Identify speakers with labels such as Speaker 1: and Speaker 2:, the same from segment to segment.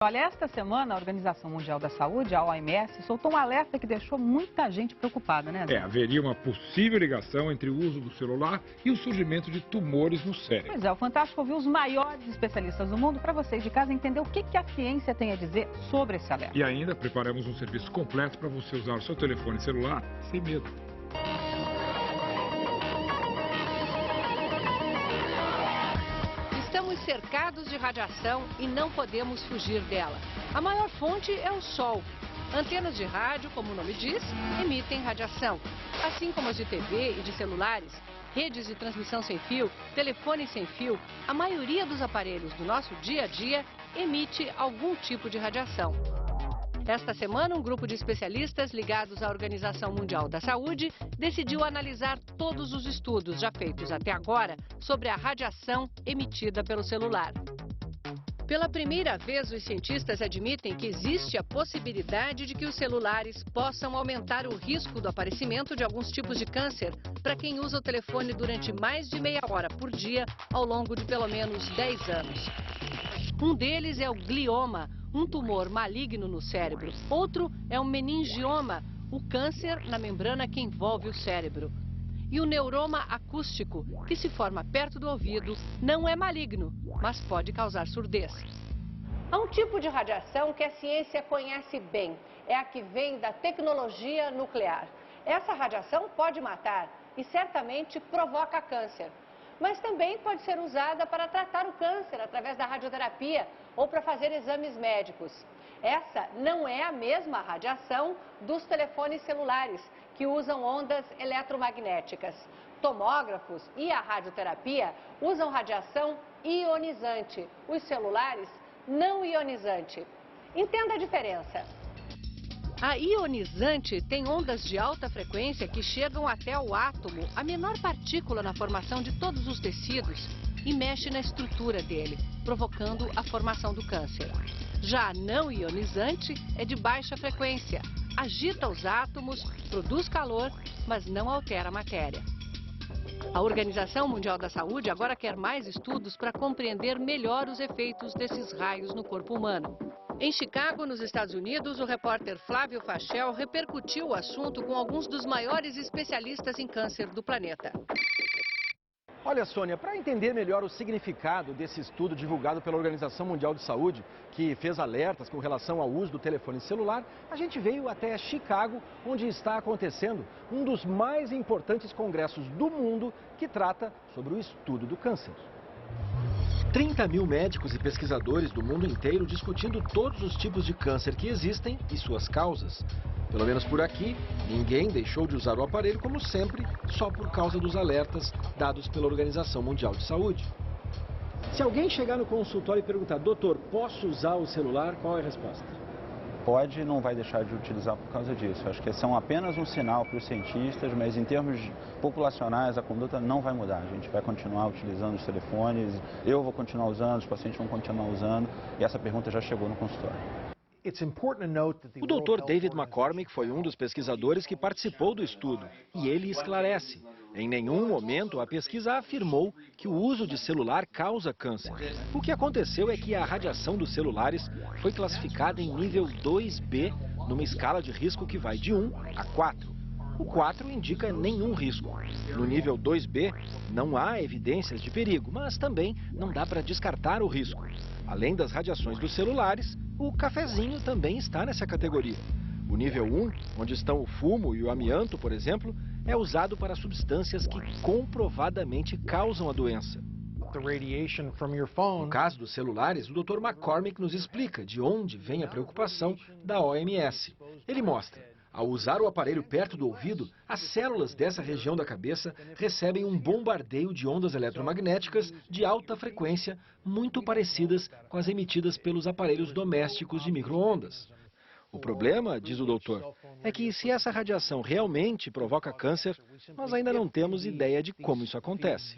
Speaker 1: Olha, esta semana a Organização Mundial da Saúde, a OMS, soltou um alerta que deixou muita gente preocupada, né, Zé?
Speaker 2: Haveria uma possível ligação entre o uso do celular e o surgimento de tumores no cérebro.
Speaker 1: Pois é, o Fantástico ouviu os maiores especialistas do mundo para vocês de casa entender o que a ciência tem a dizer sobre esse alerta.
Speaker 2: E ainda preparamos um serviço completo para você usar o seu telefone celular sem medo.
Speaker 3: Estamos cercados de radiação e não podemos fugir dela. A maior fonte é o Sol. Antenas de rádio, como o nome diz, emitem radiação. Assim como as de TV e de celulares, redes de transmissão sem fio, telefones sem fio, a maioria dos aparelhos do nosso dia a dia emite algum tipo de radiação. Esta semana, um grupo de especialistas ligados à Organização Mundial da Saúde decidiu analisar todos os estudos já feitos até agora sobre a radiação emitida pelo celular. Pela primeira vez, os cientistas admitem que existe a possibilidade de que os celulares possam aumentar o risco do aparecimento de alguns tipos de câncer para quem usa o telefone durante mais de meia hora por dia ao longo de pelo menos 10 anos. Um deles é o glioma, um tumor maligno no cérebro. Outro é o meningioma, o câncer na membrana que envolve o cérebro. E o neuroma acústico, que se forma perto do ouvido, não é maligno, mas pode causar surdez. Há um tipo de radiação que a ciência conhece bem. É a que vem da tecnologia nuclear. Essa radiação pode matar e certamente provoca câncer. Mas também pode ser usada para tratar o câncer através da radioterapia ou para fazer exames médicos. Essa não é a mesma radiação dos telefones celulares, que usam ondas eletromagnéticas. Tomógrafos e a radioterapia usam radiação ionizante, os celulares não ionizante. Entenda a diferença. A ionizante tem ondas de alta frequência que chegam até o átomo, a menor partícula na formação de todos os tecidos, e mexe na estrutura dele, provocando a formação do câncer. Já a não ionizante é de baixa frequência, agita os átomos, produz calor, mas não altera a matéria. A Organização Mundial da Saúde agora quer mais estudos para compreender melhor os efeitos desses raios no corpo humano. Em Chicago, nos Estados Unidos, o repórter Flávio Fachel repercutiu o assunto com alguns dos maiores especialistas em câncer do planeta.
Speaker 4: Olha, Sônia, para entender melhor o significado desse estudo divulgado pela Organização Mundial de Saúde, que fez alertas com relação ao uso do telefone celular, a gente veio até Chicago, onde está acontecendo um dos mais importantes congressos do mundo que trata sobre o estudo do câncer. 30 mil médicos e pesquisadores do mundo inteiro discutindo todos os tipos de câncer que existem e suas causas. Pelo menos por aqui, ninguém deixou de usar o aparelho como sempre, só por causa dos alertas dados pela Organização Mundial de Saúde. Se alguém chegar no consultório e perguntar, doutor, posso usar o celular? Qual é a resposta?
Speaker 5: Pode e não vai deixar de utilizar por causa disso. Acho que são apenas um sinal para os cientistas, mas em termos populacionais a conduta não vai mudar. A gente vai continuar utilizando os telefones, eu vou continuar usando, os pacientes vão continuar usando, e essa pergunta já chegou no consultório.
Speaker 4: O Dr. David McCormick foi um dos pesquisadores que participou do estudo, e ele esclarece. Em nenhum momento a pesquisa afirmou que o uso de celular causa câncer. O que aconteceu é que a radiação dos celulares foi classificada em nível 2B, numa escala de risco que vai de 1 a 4. O 4 indica nenhum risco. No nível 2B, não há evidências de perigo, mas também não dá para descartar o risco. Além das radiações dos celulares, o cafezinho também está nessa categoria. O nível 1, onde estão o fumo e o amianto, por exemplo, é usado para substâncias que comprovadamente causam a doença. No caso dos celulares, o Dr. McCormick nos explica de onde vem a preocupação da OMS. Ele mostra. Ao usar o aparelho perto do ouvido, as células dessa região da cabeça recebem um bombardeio de ondas eletromagnéticas de alta frequência, muito parecidas com as emitidas pelos aparelhos domésticos de micro-ondas. O problema, diz o doutor, é que se essa radiação realmente provoca câncer, nós ainda não temos ideia de como isso acontece.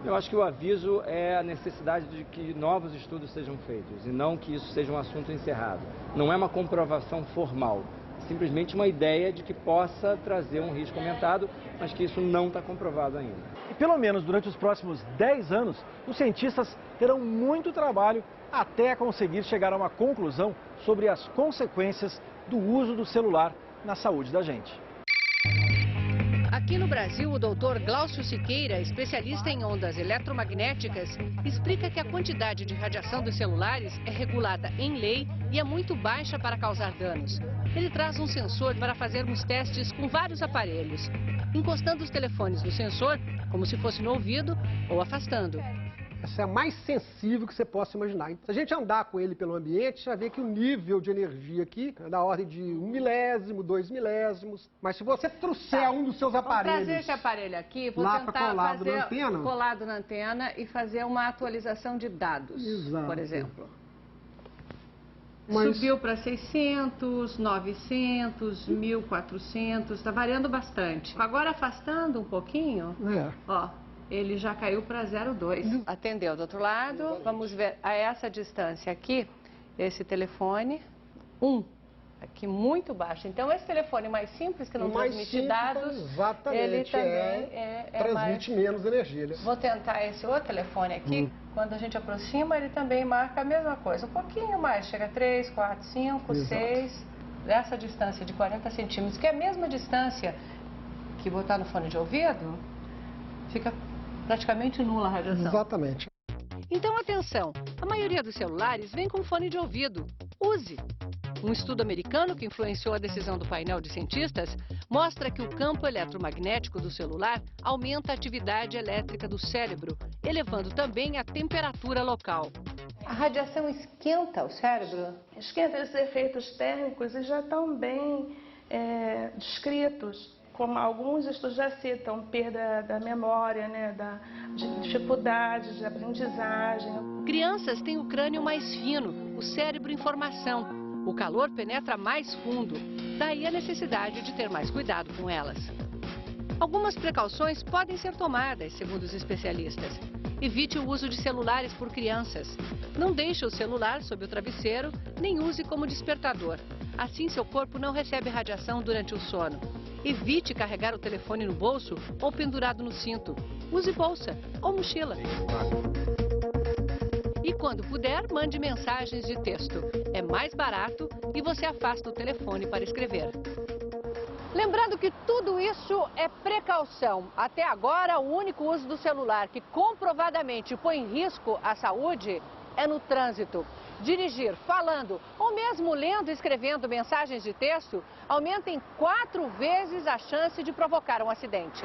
Speaker 6: Eu acho que o aviso é a necessidade de que novos estudos sejam feitos e não que isso seja um assunto encerrado. Não é uma comprovação formal, simplesmente uma ideia de que possa trazer um risco aumentado, mas que isso não está comprovado ainda.
Speaker 4: E pelo menos durante os próximos 10 anos, os cientistas terão muito trabalho até conseguir chegar a uma conclusão sobre as consequências do uso do celular na saúde da gente.
Speaker 3: Aqui no Brasil, o doutor Glaucio Siqueira, especialista em ondas eletromagnéticas, explica que a quantidade de radiação dos celulares é regulada em lei e é muito baixa para causar danos. Ele traz um sensor para fazermos testes com vários aparelhos, encostando os telefones no sensor, como se fosse no ouvido, ou afastando.
Speaker 7: Essa é a mais sensível que você possa imaginar. Se a gente andar com ele pelo ambiente, você vai ver que o nível de energia aqui é da ordem de 1 milésimo, 2 milésimos. Mas se você trouxer um dos seus aparelhos...
Speaker 3: Vou trazer esse aparelho aqui, vou tentar fazer colado na antena e fazer uma atualização de dados, por exemplo. Subiu para 600, 900, 1400, está variando bastante. Agora afastando um pouquinho, ó, ele já caiu para 0,2. Atendeu do outro lado, vamos ver a essa distância aqui, esse telefone, aqui muito baixo. Então esse telefone mais simples, que não transmite dados, ele também
Speaker 7: transmite menos energia. Né?
Speaker 3: Vou tentar esse outro telefone aqui. Quando a gente aproxima, ele também marca a mesma coisa. Um pouquinho mais, chega a 3, 4, 5, 6. Dessa distância de 40 centímetros, que é a mesma distância que botar no fone de ouvido, fica praticamente nula a radiação.
Speaker 7: Exatamente.
Speaker 3: Então, atenção, a maioria dos celulares vem com fone de ouvido. Use! Um estudo americano que influenciou a decisão do painel de cientistas mostra que o campo eletromagnético do celular aumenta a atividade elétrica do cérebro, elevando também a temperatura local. A radiação esquenta o cérebro?
Speaker 8: Esquenta, esses efeitos térmicos já estão bem descritos. Como alguns estudos já citam, perda da memória, né, de dificuldade de aprendizagem.
Speaker 3: Crianças têm o crânio mais fino, o cérebro em formação. O calor penetra mais fundo, daí a necessidade de ter mais cuidado com elas. Algumas precauções podem ser tomadas, segundo os especialistas. Evite o uso de celulares por crianças. Não deixe o celular sob o travesseiro, nem use como despertador. Assim, seu corpo não recebe radiação durante o sono. Evite carregar o telefone no bolso ou pendurado no cinto. Use bolsa ou mochila. E quando puder, mande mensagens de texto. É mais barato e você afasta o telefone para escrever. Lembrando que tudo isso é precaução. Até agora, o único uso do celular que comprovadamente põe em risco a saúde é no trânsito. Dirigir, falando ou mesmo lendo e escrevendo mensagens de texto aumenta em 4 vezes a chance de provocar um acidente.